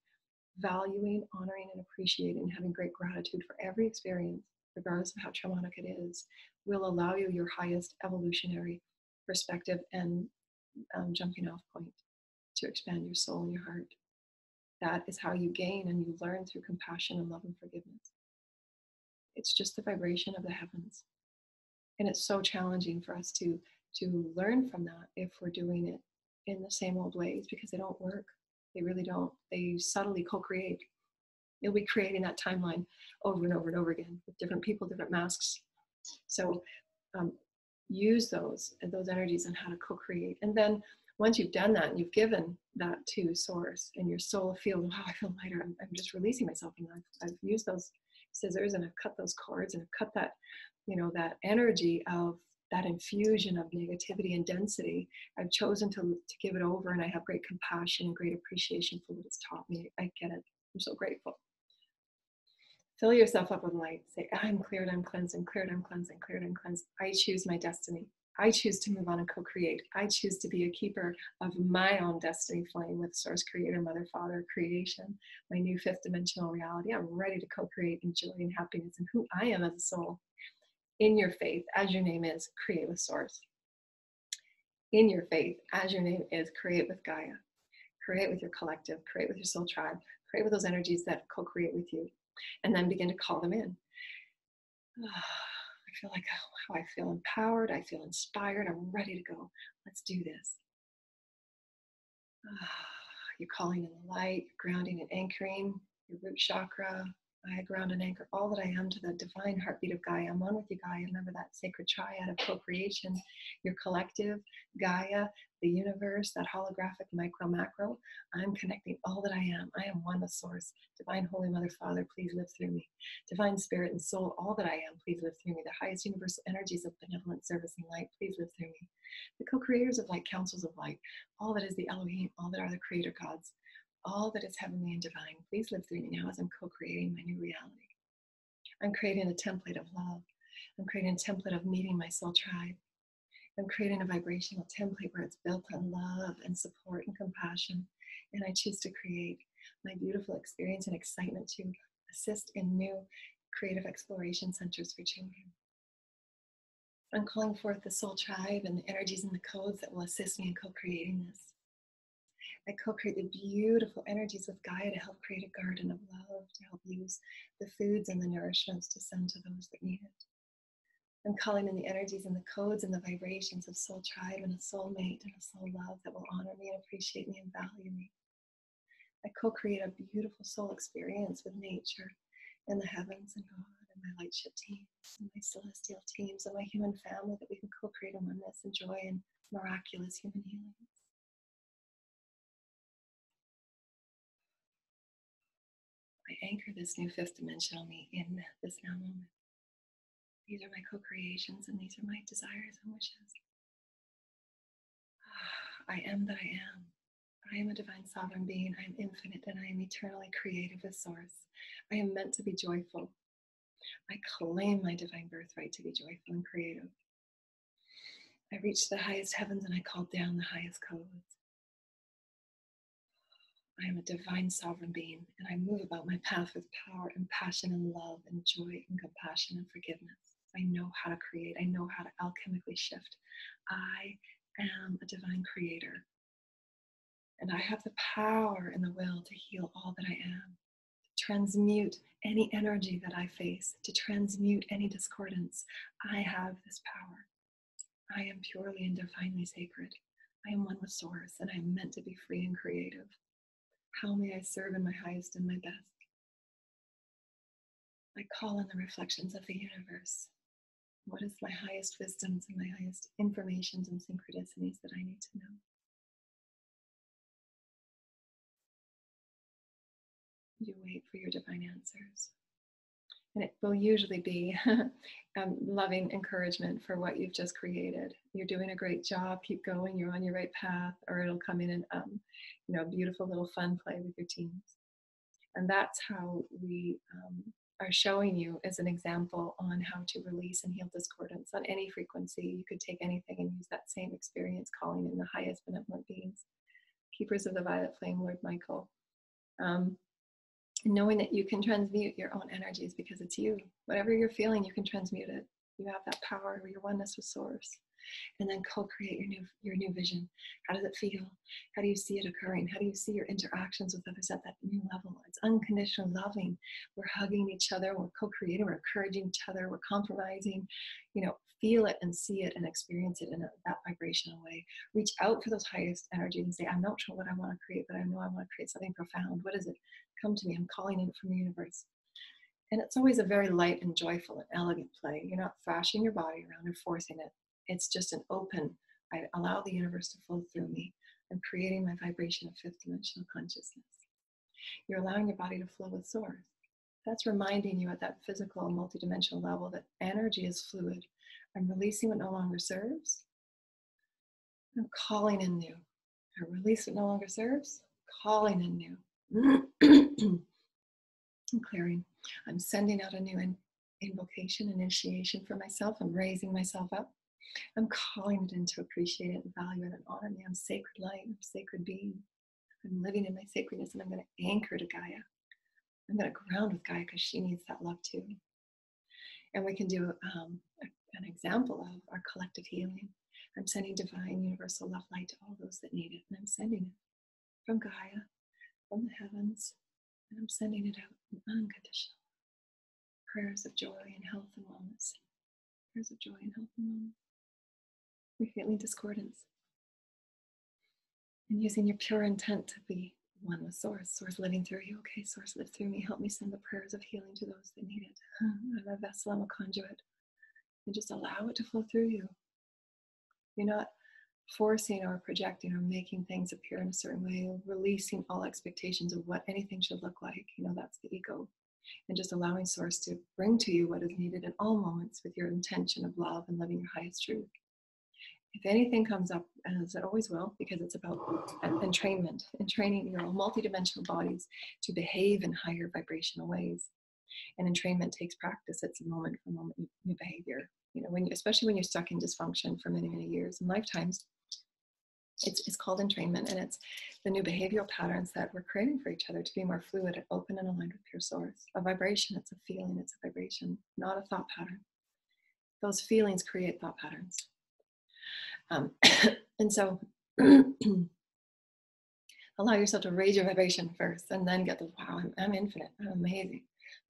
valuing, honoring, and appreciating, and having great gratitude for every experience, regardless of how traumatic it is, will allow you your highest evolutionary perspective and jumping off point to expand your soul and your heart. That is how you gain and you learn through compassion and love and forgiveness. It's just the vibration of the heavens. And it's so challenging for us to learn from that if we're doing it in the same old ways, because they don't work. They really don't. They subtly co-create. You'll be creating that timeline over and over and over again with different people, different masks. So use those energies on how to co-create. And then once you've done that and you've given that to Source and your soul feels, wow, I feel lighter. I'm just releasing myself from that. I've used those scissors and I've cut those cords and I've cut that, that energy of that infusion of negativity and density. I've chosen to give it over, and I have great compassion and great appreciation for what it's taught me. I get it. I'm so grateful. Fill yourself up with light. Say, I'm cleared, I'm cleansed, I'm cleared, I'm cleansed, I'm cleared, I'm cleansed. I choose my destiny. I choose to move on and co-create. I choose to be a keeper of my own destiny flame with Source, Creator, Mother, Father, creation, my new fifth dimensional reality. I'm ready to co-create in joy and happiness and who I am as a soul. In your faith, as your name is, create with Source. In your faith, as your name is, create with Gaia. Create with your collective, create with your soul tribe, create with those energies that co-create with you, and then begin to call them in. I feel like, oh, I feel empowered, I feel inspired, I'm ready to go. Let's do this. You're calling in the light, grounding and anchoring your root chakra. I ground and anchor all that I am to the divine heartbeat of Gaia. I'm one with you, Gaia. Remember that sacred triad of co-creation, your collective, Gaia, the universe, that holographic micro macro. I'm connecting all that I am. I am one with Source. Divine Holy Mother, Father, please live through me. Divine Spirit and Soul, all that I am, please live through me. The highest universal energies of benevolent service and light, please live through me. The co-creators of light, councils of light, all that is the Elohim, all that are the creator gods, all that is heavenly and divine, please live through me now as I'm co-creating my new reality. I'm creating a template of love. I'm creating a template of meeting my soul tribe. I'm creating a vibrational template where it's built on love and support and compassion. And I choose to create my beautiful experience and excitement to assist in new creative exploration centers for children. I'm calling forth the soul tribe and the energies and the codes that will assist me in co-creating this. I co-create the beautiful energies with Gaia to help create a garden of love, to help use the foods and the nourishments to send to those that need it. I'm calling in the energies and the codes and the vibrations of soul tribe and a soulmate and a soul love that will honor me and appreciate me and value me. I co-create a beautiful soul experience with nature and the heavens and God and my lightship teams and my celestial teams and my human family that we can co-create a oneness and joy and miraculous human healing. I anchor this new fifth dimensional me in this now moment. These are my co-creations and these are my desires and wishes. I am that I am. I am a divine sovereign being. I am infinite and I am eternally creative with Source. I am meant to be joyful. I claim my divine birthright to be joyful and creative. I reach the highest heavens and I call down the highest codes. I am a divine sovereign being and I move about my path with power and passion and love and joy and compassion and forgiveness. I know how to create. I know how to alchemically shift. I am a divine creator. And I have the power and the will to heal all that I am, to transmute any energy that I face, to transmute any discordance. I have this power. I am purely and divinely sacred. I am one with Source and I am meant to be free and creative. How may I serve in my highest and my best? I call in the reflections of the universe. What is my highest wisdoms and my highest informations and synchronicities that I need to know? You wait for your divine answers. And it will usually be loving encouragement for what you've just created. You're doing a great job, keep going, you're on your right path, or it'll come in and a beautiful little fun play with your teams. And that's how we are showing you as an example on how to release and heal discordance on any frequency. You could take anything and use that same experience, calling in the highest benevolent beings, keepers of the violet flame, Lord Michael. Knowing that you can transmute your own energies because it's you. Whatever you're feeling, you can transmute it. You have that power, your oneness with Source. And then co-create your new vision. How does it feel? How do you see it occurring? How do you see your interactions with others at that new level? It's unconditional loving. We're hugging each other. We're co-creating. We're encouraging each other. We're compromising. Feel it and see it and experience it in that vibrational way. Reach out for those highest energies and say, I'm not sure what I want to create, but I know I want to create something profound. What is it? Come to me. I'm calling in from the universe. And it's always a very light and joyful and elegant play. You're not thrashing your body around or forcing it. It's just an open, I allow the universe to flow through me. I'm creating my vibration of fifth dimensional consciousness. You're allowing your body to flow with Source. That's reminding you at that physical, multidimensional level that energy is fluid. I'm releasing what no longer serves. I'm calling in new. I release what no longer serves, calling in new. I'm clearing. I'm sending out a new invocation, initiation for myself. I'm raising myself up. I'm calling it in to appreciate it and value it and honor me. I'm sacred light. I'm sacred being. I'm living in my sacredness, and I'm going to anchor to Gaia. I'm going to ground with Gaia because she needs that love too. And we can do an example of our collective healing. I'm sending divine universal love light to all those that need it. And I'm sending it from Gaia, from the heavens. And I'm sending it out in unconditional prayers of joy and health and wellness. Prayers of joy and health and wellness. We're feeling discordance. And using your pure intent to be one with Source. Source living through you. Okay, Source, live through me. Help me send the prayers of healing to those that need it. I'm a vessel, I'm a conduit. And just allow it to flow through you. You're not forcing or projecting or making things appear in a certain way, releasing all expectations of what anything should look like. That's the ego. And just allowing Source to bring to you what is needed in all moments with your intention of love and living your highest truth. If anything comes up, as it always will, because it's about entrainment, and training your multidimensional bodies to behave in higher vibrational ways. And entrainment takes practice. It's a moment for moment new behavior. Especially when you're stuck in dysfunction for many, many years and lifetimes, it's called entrainment, and it's the new behavioral patterns that we're creating for each other to be more fluid and open and aligned with pure Source. A vibration, it's a feeling, it's a vibration, not a thought pattern. Those feelings create thought patterns. And so allow yourself to raise your vibration first and then get the, wow, I'm infinite, I'm amazing,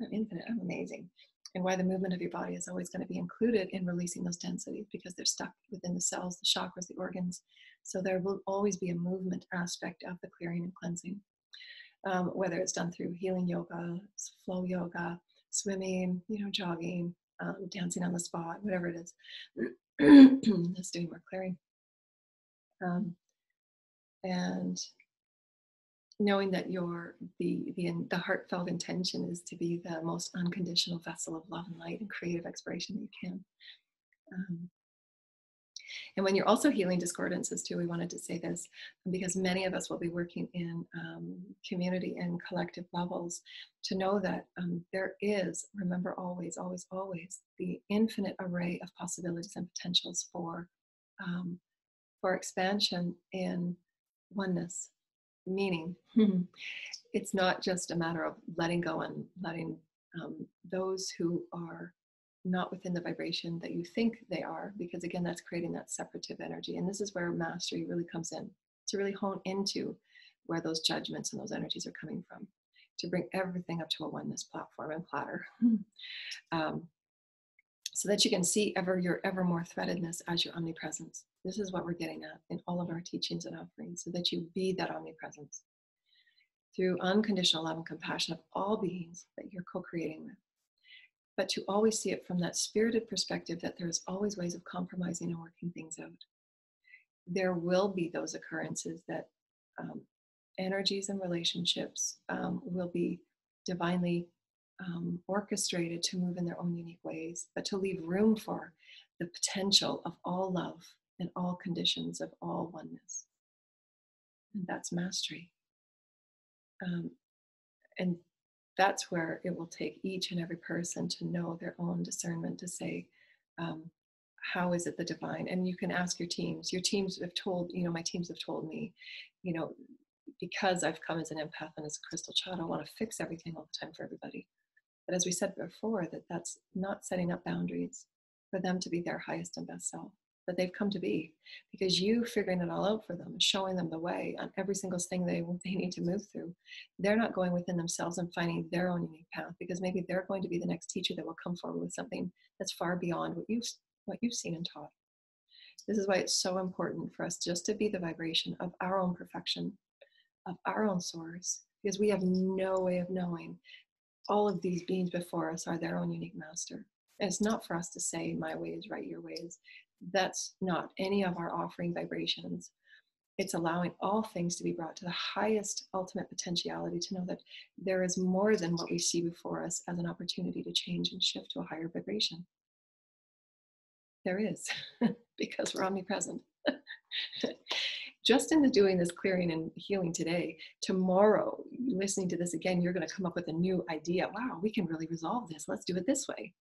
I'm infinite, I'm amazing. And why the movement of your body is always going to be included in releasing those densities, because they're stuck within the cells, the chakras, the organs. So there will always be a movement aspect of the clearing and cleansing, whether it's done through healing yoga, flow yoga, swimming, jogging, dancing on the spot, whatever it is. Just doing more clearing. And knowing that the heartfelt intention is to be the most unconditional vessel of love and light and creative expression that you can. And when you're also healing discordances too, we wanted to say this because many of us will be working in community and collective levels, to know that there is, remember always, always, always, the infinite array of possibilities and potentials for expansion in oneness. Meaning, it's not just a matter of letting go and letting those who are not within the vibration that you think they are, because again, that's creating that separative energy. And this is where mastery really comes in, to really hone into where those judgments and those energies are coming from, to bring everything up to a oneness platform and platter. So that you can see your ever more threadedness as your omnipresence. This is what we're getting at in all of our teachings and offerings, so that you be that omnipresence through unconditional love and compassion of all beings that you're co-creating with. But to always see it from that spirited perspective that there's always ways of compromising and working things out. There will be those occurrences that energies and relationships will be divinely orchestrated to move in their own unique ways, but to leave room for the potential of all love and all conditions of all oneness. And that's mastery. And that's where it will take each and every person to know their own discernment, to say, how is it the divine? And you can ask your teams. Your teams have told, my teams have told me, because I've come as an empath and as a crystal child, I want to fix everything all the time for everybody. But as we said before, that's not setting up boundaries for them to be their highest and best self that they've come to be, because you figuring it all out for them and showing them the way on every single thing they need to move through. They're not going within themselves and finding their own unique path, because maybe they're going to be the next teacher that will come forward with something that's far beyond what you've seen and taught. This is why it's so important for us just to be the vibration of our own perfection, of our own source, because we have no way of knowing. All of these beings before us are their own unique master. And it's not for us to say, my way is right, your way is. That's not any of our offering vibrations. It's allowing all things to be brought to the highest ultimate potentiality, to know that there is more than what we see before us as an opportunity to change and shift to a higher vibration. There is, because we're omnipresent. Just in the doing this clearing and healing today, tomorrow, listening to this again, you're going to come up with a new idea. Wow, we can really resolve this. Let's do it this way.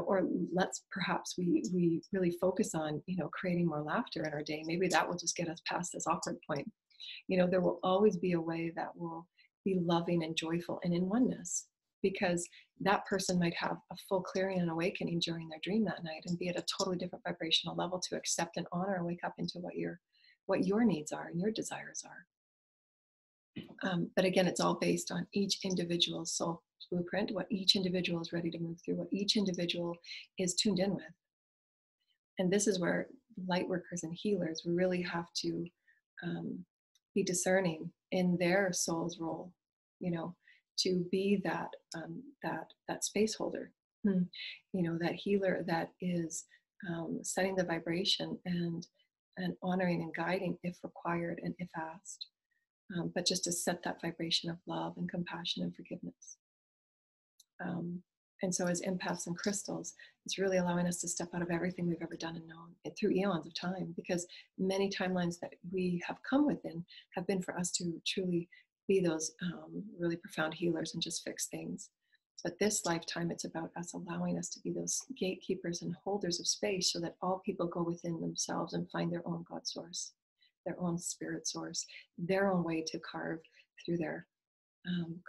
or let's perhaps we really focus on, creating more laughter in our day. Maybe that will just get us past this awkward point. There will always be a way that will be loving and joyful and in oneness, because that person might have a full clearing and awakening during their dream that night and be at a totally different vibrational level to accept and honor and wake up into what your needs are and your desires are. But again, it's all based on each individual's soul blueprint, what each individual is ready to move through, what each individual is tuned in with. And this is where light workers and healers really have to be discerning in their soul's role, to be that space holder, that healer that is setting the vibration and honoring and guiding if required and if asked. But just to set that vibration of love and compassion and forgiveness. And so as empaths and crystals, it's really allowing us to step out of everything we've ever done and known through eons of time, because many timelines that we have come within have been for us to truly be those really profound healers and just fix things. But this lifetime, it's about us allowing us to be those gatekeepers and holders of space so that all people go within themselves and find their own God source, their own spirit source, their own way to carve through their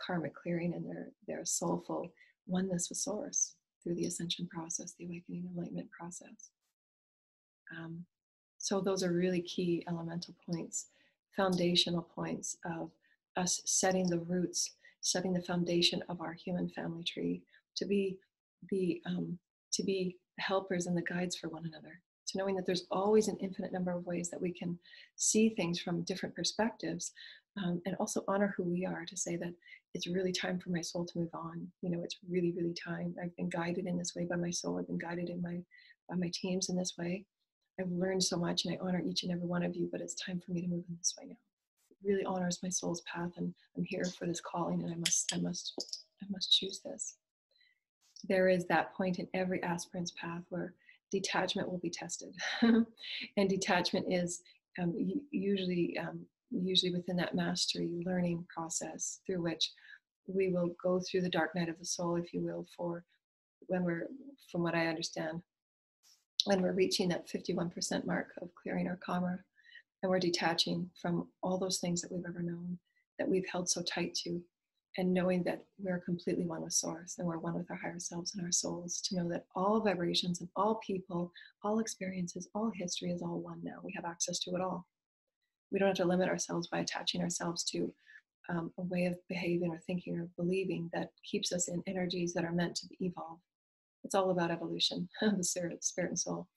karmic clearing and their soulful oneness with source through the ascension process, the awakening enlightenment process. So those are really key elemental points, foundational points of us setting the roots, setting the foundation of our human family tree to be helpers and the guides for one another, to knowing that there's always an infinite number of ways that we can see things from different perspectives, and also honor who we are, to say that it's really time for my soul to move on. It's really, really time. I've been guided in this way by my soul. I've been guided by my teams in this way. I've learned so much, and I honor each and every one of you, but it's time for me to move in this way now. It really honors my soul's path, and I'm here for this calling, and I must choose this. There is that point in every aspirant's path where detachment will be tested. And detachment is usually within that mastery learning process through which we will go through the dark night of the soul, if you will, from what I understand, when we're reaching that 51% mark of clearing our karma, and we're detaching from all those things that we've ever known, that we've held so tight to, and knowing that we're completely one with source, and we're one with our higher selves and our souls, to know that all vibrations and all people, all experiences, all history is all one now. We have access to it all. We don't have to limit ourselves by attaching ourselves to a way of behaving or thinking or believing that keeps us in energies that are meant to evolve. It's all about evolution, the spirit and soul.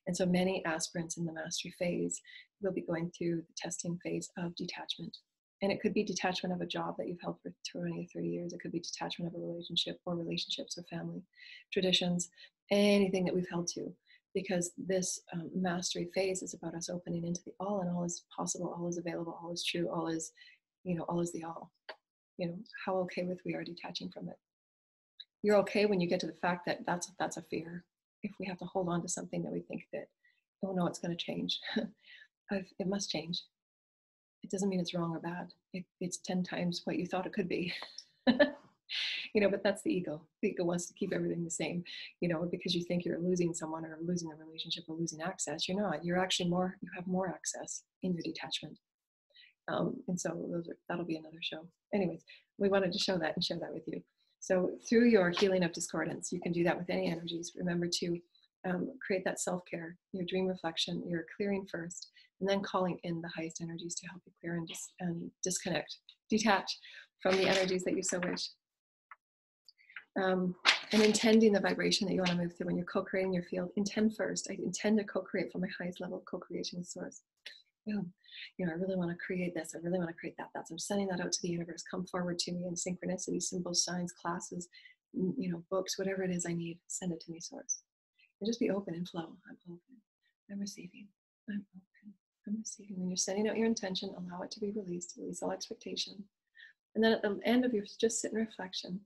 And so many aspirants in the mastery phase will be going through the testing phase of detachment. And it could be detachment of a job that you've held for 20 or 30 years. It could be detachment of a relationship or relationships or family, traditions, anything that we've held to. Because this mastery phase is about us opening into the all, and all is possible, all is available, all is true, all is, all is the all. How okay with we are detaching from it. You're okay when you get to the fact that that's a fear. If we have to hold on to something that we think that, oh no, it's going to change. It must change. It doesn't mean it's wrong or bad. It's 10 times what you thought it could be. But that's the ego. The ego wants to keep everything the same, because you think you're losing someone or losing a relationship or losing access. You're not. You're actually you have more access in your detachment. And so that'll be another show. Anyways, we wanted to show that and share that with you. So through your healing of discordance, you can do that with any energies. Remember to create that self-care, your dream reflection, your clearing first, and then calling in the highest energies to help you clear and disconnect, detach from the energies that you so wish. And intending the vibration that you want to move through when you're co-creating your field. Intend first. I intend to co-create from my highest level of co-creation with source. Boom. I really want to create this. I really want to create that. I'm sending that out to the universe. Come forward to me in synchronicity, symbols, signs, classes, books, whatever it is I need. Send it to me, source. And just be open and flow. I'm open. I'm receiving. I'm open. I'm receiving. When you're sending out your intention, allow it to be released. Release all expectation. And then at the end of your just sit in reflection.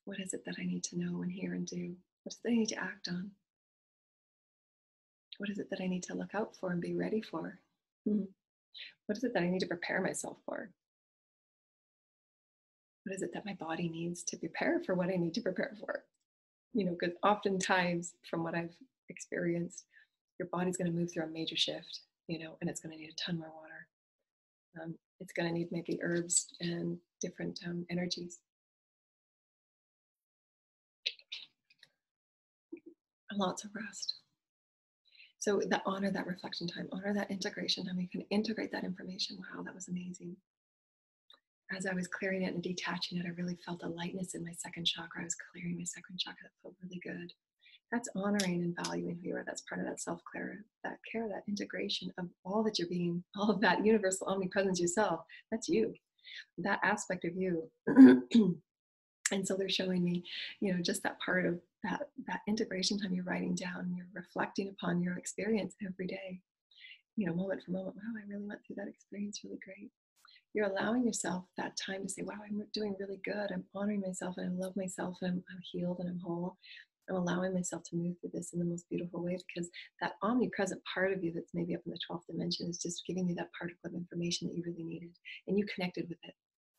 What is it that I need to know and hear and do? What is it that I need to act on? What is it that I need to look out for and be ready for? What is it that I need to prepare myself for? What is it that my body needs to prepare for what I need to prepare for? Because oftentimes, from what I've experienced, your body's going to move through a major shift, and it's going to need a ton more water. It's going to need maybe herbs and different energies, and lots of rest. So that honor that reflection time, honor that integration time. You can integrate that information. Wow, that was amazing. As I was clearing it and detaching it, I really felt a lightness in my second chakra. I was clearing my second chakra. That felt really good. That's honoring and valuing who you are. That's part of that self-care, that integration of all that you're being, all of that universal omnipresence yourself. That's you, that aspect of you. And so they're showing me, just that part of that integration time. You're writing down, you're reflecting upon your experience every day, moment for moment. Wow, I really went through that experience really great. You're allowing yourself that time to say, wow, I'm doing really good. I'm honoring myself and I love myself and I'm healed and I'm whole. I'm allowing myself to move through this in the most beautiful way, because that omnipresent part of you that's maybe up in the 12th dimension is just giving you that particle of information that you really needed, and you connected with it.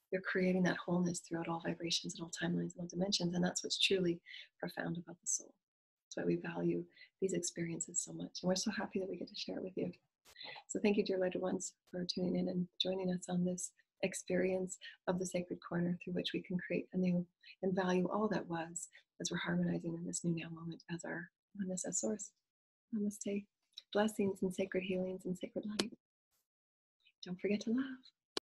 You're creating that wholeness throughout all vibrations and all timelines and all dimensions, and that's what's truly profound about the soul. That's why we value these experiences so much, and we're so happy that we get to share it with you. So thank you, dear loved ones, for tuning in and joining us on this experience of the sacred corner, through which we can create anew and value all that was, as we're harmonizing in this new now moment as our oneness as source. Namaste. Blessings and sacred healings and sacred light. Don't forget to laugh.